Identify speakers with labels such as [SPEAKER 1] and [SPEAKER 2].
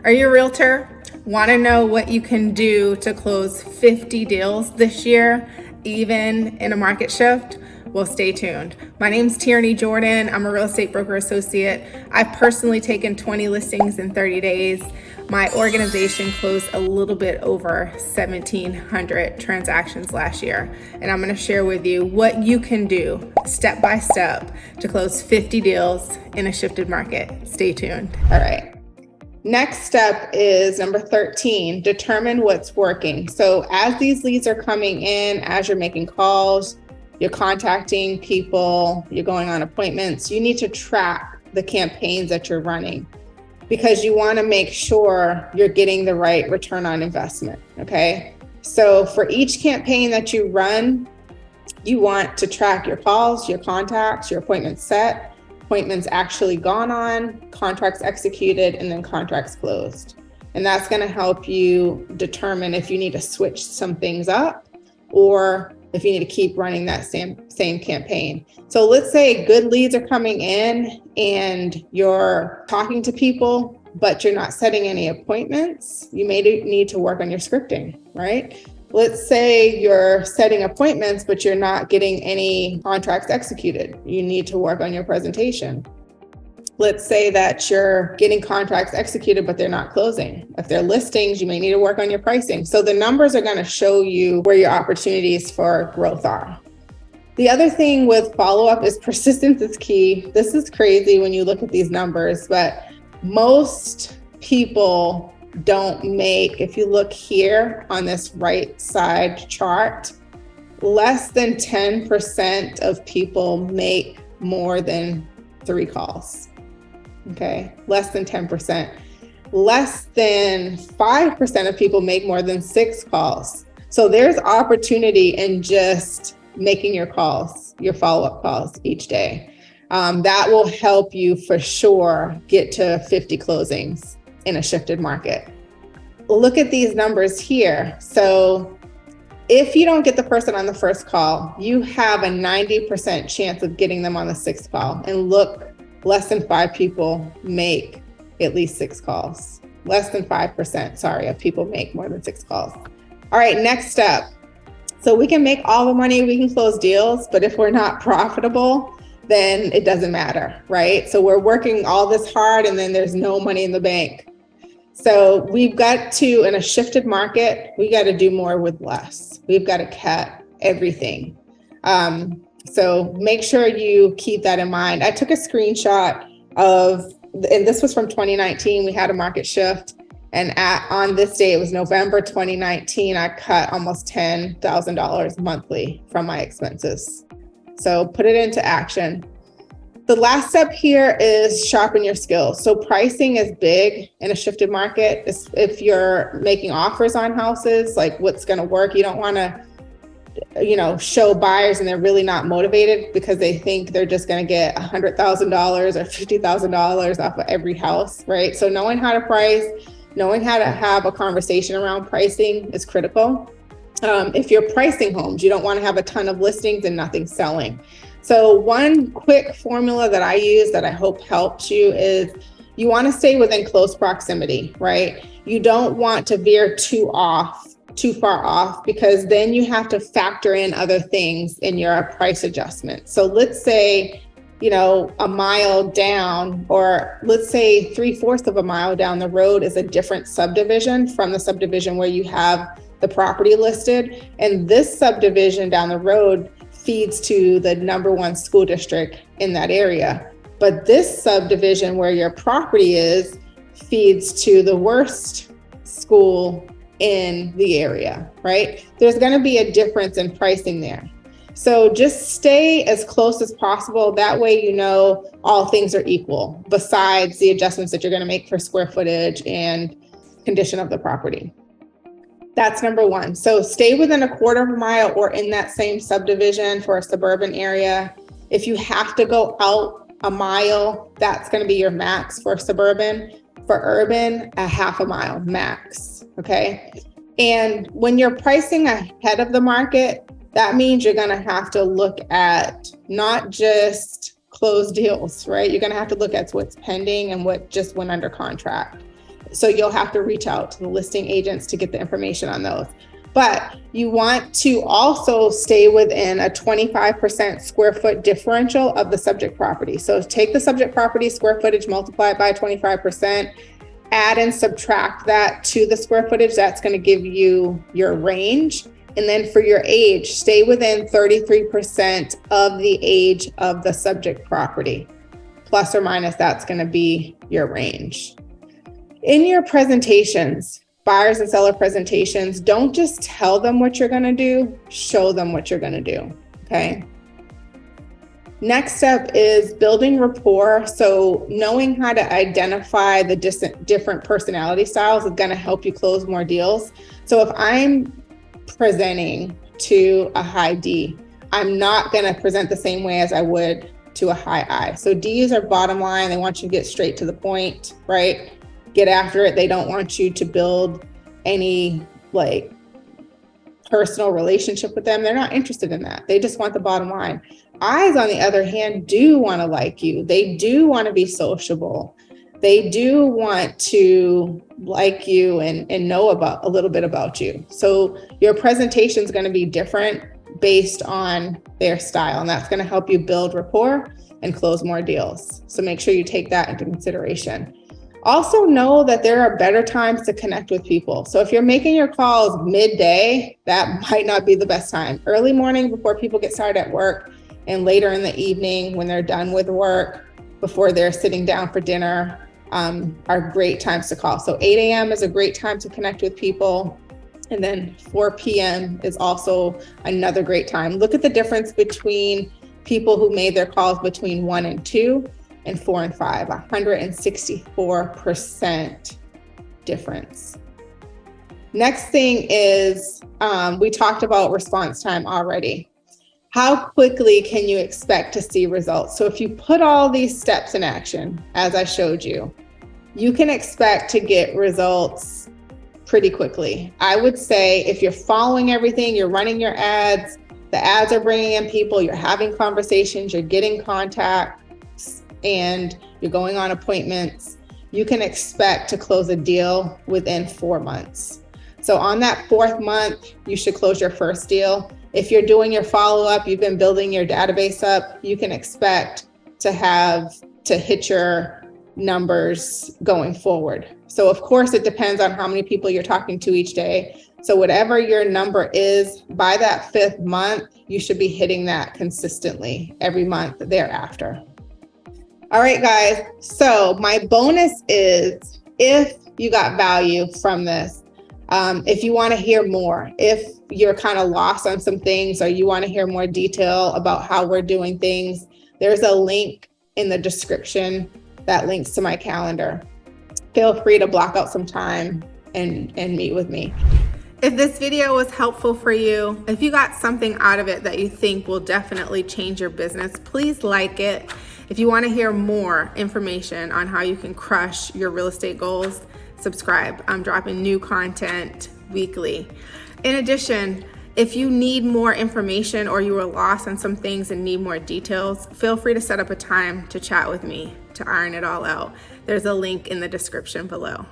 [SPEAKER 1] Are you a realtor? Want to know what you can do to close 50 deals this year, even in a market shift? Well, stay tuned. My name's Tierney Jordan. I'm a real estate broker associate. I've personally taken 20 listings in 30 days. My organization closed a little bit over 1,700 transactions last year. And I'm going to share with you what you can do step by step to close 50 deals in a shifted market. Stay tuned. All right. Next step is number 13, determine what's working. So as these leads are coming in, as you're making calls, you're contacting people, you're going on appointments, you need to track the campaigns that you're running because you want to make sure you're getting the right return on investment, okay? So for each campaign that you run, you want to track your calls, your contacts, your appointments set, appointments actually gone on, contracts executed, and then contracts closed. And that's going to help you determine if you need to switch some things up or if you need to keep running that same campaign. So let's say good leads are coming in and you're talking to people, but you're not setting any appointments. You may need to work on your scripting, right? Let's say you're setting appointments, but you're not getting any contracts executed. You need to work on your presentation. Let's say that you're getting contracts executed, but they're not closing. If they're listings, you may need to work on your pricing. So the numbers are going to show you where your opportunities for growth are. The other thing with follow-up is persistence is key. This is crazy when you look at these numbers, but most people don't make, if you look here on this right side chart, less than 10% of people make more than 3 calls. Okay, less than 10%. Less than 5% of people make more than 6 calls. So there's opportunity in just making your calls, your follow-up calls each day. That will help you for sure get to 50 closings in a shifted market. Look at these numbers here. So if you don't get the person on the first call, you have a 90% chance of getting them on the 6th call. And look, less than 5 people make at least 6 calls. Less than 5%, of people make more than 6 calls. All right, next step. So we can make all the money, we can close deals, but if we're not profitable, then it doesn't matter, right? So we're working all this hard and then there's no money in the bank. So we've got to, in a shifted market, we got to do more with less. We've got to cut everything. So make sure you keep that in mind. I took a screenshot of, and this was from 2019, we had a market shift. And on this day, it was November 2019, I cut almost $10,000 monthly from my expenses. So put it into action. The last step here is sharpen your skills. So pricing is big in a shifted market. If you're making offers on houses, like what's going to work, you don't want to, show buyers and they're really not motivated because they think they're just going to get $100,000 or $50,000 off of every house, right? So knowing how to price, knowing how to have a conversation around pricing is critical. If you're pricing homes, you don't want to have a ton of listings and nothing selling. So one quick formula that I use that I hope helps you is you want to stay within close proximity, right? You don't want to veer too far off, because then you have to factor in other things in your price adjustment. So let's say, a mile down, or let's say 3/4 of a mile down the road is a different subdivision from the subdivision where you have the property listed. And this subdivision down the road feeds to the #1 school district in that area. But this subdivision where your property is feeds to the worst school in the area, right? There's going to be a difference in pricing there. So just stay as close as possible. That way, all things are equal besides the adjustments that you're going to make for square footage and condition of the property. That's number 1. So stay within a 1/4 mile or in that same subdivision for a suburban area. If you have to go out a mile, that's going to be your max for suburban. For urban, a 1/2 mile max, okay? And when you're pricing ahead of the market, that means you're going to have to look at not just closed deals, right? You're going to have to look at what's pending and what just went under contract. So you'll have to reach out to the listing agents to get the information on those. But you want to also stay within a 25% square foot differential of the subject property. So take the subject property square footage, multiply it by 25%, add and subtract that to the square footage. That's going to give you your range. And then for your age, stay within 33% of the age of the subject property. Plus or minus, that's going to be your range. In your presentations, buyers and seller presentations, don't just tell them what you're going to do, show them what you're going to do. Okay. Next step is building rapport. So knowing how to identify the different personality styles is going to help you close more deals. So if I'm presenting to a high D, I'm not going to present the same way as I would to a high I. So Ds are bottom line. They want you to get straight to the point, right? Get after it. They don't want you to build any like personal relationship with them. They're not interested in that. They just want the bottom line. I's, on the other hand, do want to like you. They do want to be sociable. They do want to like you and know about a little bit about you. So your presentation is going to be different based on their style, and that's going to help you build rapport and close more deals. So make sure you take that into consideration. Also know that there are better times to connect with people. So if you're making your calls midday, that might not be the best time. Early morning before people get started at work, and later in the evening when they're done with work, before they're sitting down for dinner, are great times to call. So 8 a.m. is a great time to connect with people. And then 4 p.m. is also another great time. Look at the difference between people who made their calls between 1 and 2 and 4 and 5, 164% difference. Next thing is, we talked about response time already. How quickly can you expect to see results? So if you put all these steps in action, as I showed you, you can expect to get results pretty quickly. I would say if you're following everything, you're running your ads, the ads are bringing in people, you're having conversations, you're getting contacts, and you're going on appointments, you can expect to close a deal within 4 months. So on that 4th month, you should close your first deal. If you're doing your follow-up, you've been building your database up, you can expect to hit your numbers going forward. So of course, it depends on how many people you're talking to each day. So whatever your number is, by that 5th month, you should be hitting that consistently every month thereafter. All right, guys. So my bonus is, if you got value from this, if you want to hear more, if you're kind of lost on some things, or you want to hear more detail about how we're doing things, there's a link in the description that links to my calendar. Feel free to block out some time and meet with me. If this video was helpful for you, if you got something out of it that you think will definitely change your business, please like it. If you want to hear more information on how you can crush your real estate goals, subscribe. I'm dropping new content weekly. In addition, if you need more information or you were lost on some things and need more details, feel free to set up a time to chat with me to iron it all out. There's a link in the description below.